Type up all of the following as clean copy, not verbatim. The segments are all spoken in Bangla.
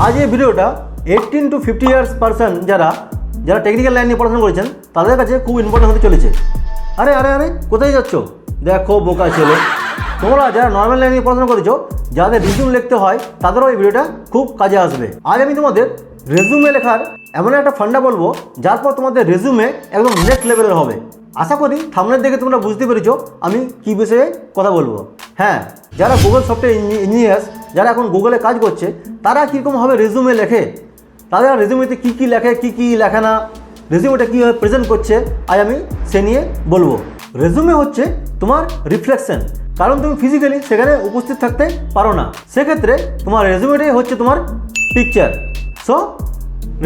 আজ এই ভিডিওটা 18 to 50 ইয়ার্স পারসন যারা টেকনিক্যাল লাইন নিয়ে পড়াশোনা করেছেন তাদের কাছে খুব ইম্পর্টেন্ট হতে চলেছে। আরে আরে আরে কোথায় যাচ্ছ? দেখো বোকা ছেলে, তোমরা যারা নর্মাল লাইন নিয়ে পড়াশোনা করেছো, যাদের রিজিউম লিখতে হয়, তাদেরও এই ভিডিওটা খুব কাজে আসবে। আজ আমি তোমাদের রেজুমে লেখার এমন একটা ফান্ডা বলবো, যার পর তোমাদের রেজুমে একদম নেক্সট লেভেলের হবে। আশা করি থাম্বনেল দেখে তোমরা বুঝতে পেরেছো আমি কী বিষয়ে কথা বলবো। হ্যাঁ, যারা গুগল সফটওয়্যার ইঞ্জিনিয়ার্স, যারা এখন গুগলে কাজ করছে, তারা কীরকমভাবে রেজুমে লেখে, তাদের রেজুমেতে কী কী লেখে, কী কী লেখে না, রেজুমেটা কীভাবে প্রেজেন্ট করছে, আজ আমি সে নিয়ে বলবো। রেজুমে হচ্ছে তোমার রিফ্লেকশন, কারণ তুমি ফিজিক্যালি সেখানে উপস্থিত থাকতে পারো না। সেক্ষেত্রে তোমার রেজুমেটাই হচ্ছে তোমার পিকচার। সো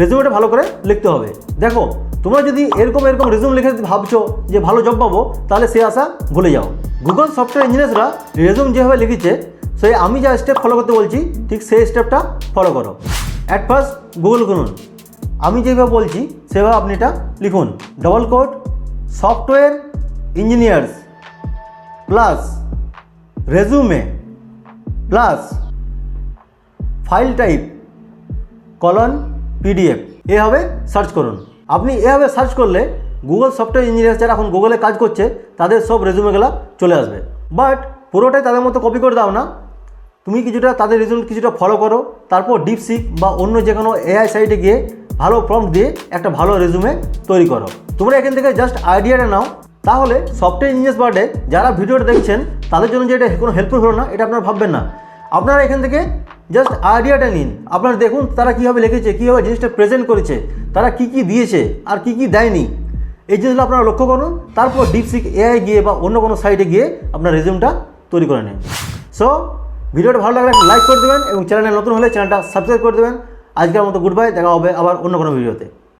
রেজুমেটা ভালো করে লিখতে হবে। দেখো, তোমরা যদি এরকম রেজুম লিখে ভাবছো যে ভালো জব পাবো, তাহলে সে আশা ভুলে যাও। গুগল সফটওয়্যার ইঞ্জিনিয়ার্সরা রেজুম যেভাবে লিখেছে, সেই আমি যা স্টেপ ফলো করতে বলছি ঠিক সেই স্টেপটা ফলো করো। অ্যাট ফার্স্ট গুগল খুলুন, আমি যেভাবে বলছি সেভাবে আপনি এটা লিখুন। Double quote software engineers plus resume plus file type colon PDF, এভাবে সার্চ করুন। আপনি এভাবে সার্চ করলে গুগল সফটওয়্যার ইঞ্জিনিয়ার যারা এখন গুগলে কাজ করছে, তাদের সব রেজুমেগুলো চলে আসবে। বাট পুরোটাই তাদের মতো কপি করে দাও না, তুমি কিছুটা তাদের রেজুম কিছুটা ফলো করো। তারপর ডিপসিক বা অন্য যে কোনো এআই সাইটে গিয়ে ভালো প্রম্পট দিয়ে একটা ভালো রেজুমে তৈরি করো। তোমরা এখান থেকে জাস্ট আইডিয়াটা নাও, তাহলে সফটওয়্যার ইঞ্জিনিয়ার্স বার্ডে যারা ভিডিওটা দেখছেন তাদের জন্য যে এটা কোনো হেল্পফুল হলো না, এটা আপনারা ভাববেন না। আপনারা এখান থেকে জাস্ট আইডিয়াটা নিন, আপনারা দেখুন তারা কীভাবে লিখেছে, কীভাবে জিনিসটা প্রেজেন্ট করেছে, তারা কী কী দিয়েছে আর কী কী দেয়নি, এই জিনিসগুলো আপনারা লক্ষ্য করুন। তারপর ডিপসিক এআই গিয়ে বা অন্য কোনো সাইটে গিয়ে আপনার রেজুমটা তৈরি করে নিন। সো ভিডিওটা ভালো লাগলে লাইক করে দেবেন এবং চ্যানেলে নতুন হলে চ্যানেলটা সাবস্ক্রাইব করে দেবেন। আজকের মতো গুড বাই, দেখা হবে আবার অন্য কোনো ভিডিওতে।